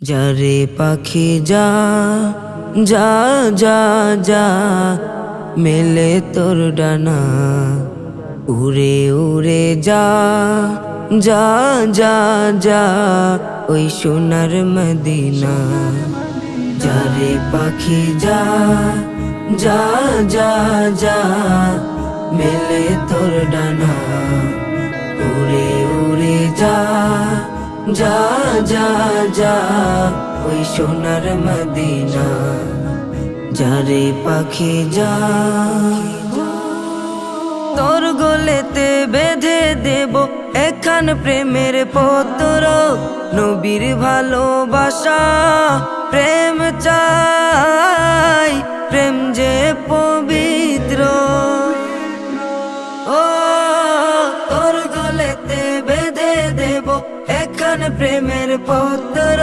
যারে পাখি যা যা যা যা মেলে তোর ডানা উড়ে উড়ে যা যা যা যা ওই সোনার মদিনা। যারে পাখি যা যা যা যা মেলে তোর ডানা উড়ে উড়ে যা যা যা যা ওই সোনার মদিনা। যারে পাখি যা তোর গলেতে বেঁধে দেব এখান প্রেমের পত্র, নবীর ভালোবাসা প্রেম চাই, প্রেম যে পবিত্র। ও তোর গলেতে বেঁধে দেব এখান প্রেমের পত্র,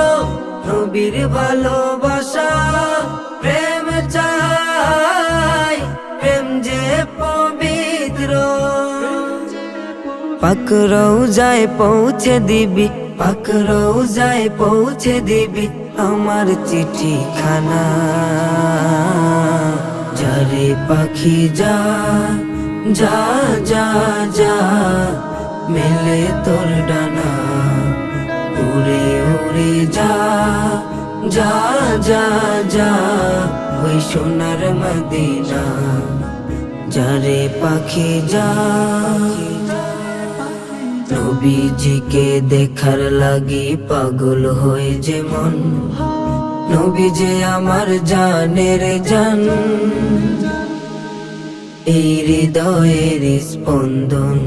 নবীর ভালোবাসা প্রেম চাই, প্রেম যে পবিত্র। পাক রওজায় পৌঁছে দিবি, পাক রওজায় পৌঁছে দিবি আমার চিঠিখানা। যারে পাখি যা যা যা যা মেলে তোর ডানা উড়ে উড়ে যা যা যা যা ওই সোনার মদিনা। যারে পাখি যা নবীজিকে দেখার লাগি পাগল হয়ে যে মন, নবী যে আমার জানের জান, এই হৃদয়ের স্পন্দন।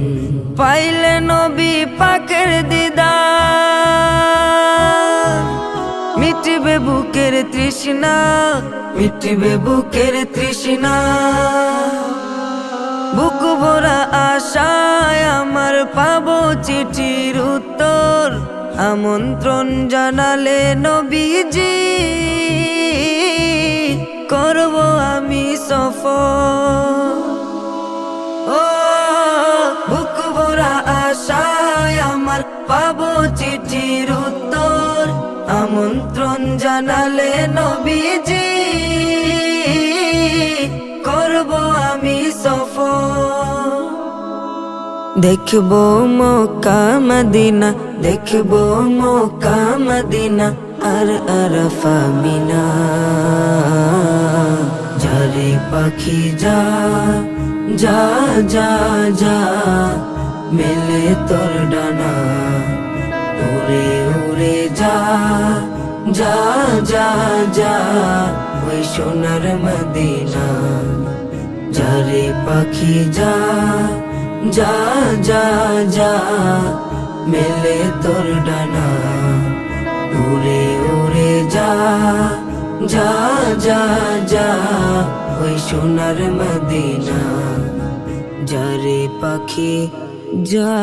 পাইলে নবী পাকের দিদার মিটবে বুকের তৃষ্ণা, মিটবে বুকের তৃষ্ণা। বুক ভরা আশায় আমার পাবো চিঠির উত্তর, আমন্ত্রণ জানালে নবীজি করব আমি সফর। ও বুক ভরা আশায় আমার পাবো চিঠির উত্তর, আমন্ত্রণ জানালে নবীজি করব আমি সফর। দেখবো মক্কা মদিনা, দেখবো মক্কা মদিনা আর আরাফা মিনা। যারে পাখি যা যা যা যা মেলে তোর ডানা উড়ে উড়ে যা যা যা যা ওই সোনার মদিনা। যারে পাখি যা যা যা যা মেলে তোর ডানা উড়ে উড়ে যা যা যা যা ওই সোনার মদিনা। যারে পাখি যা।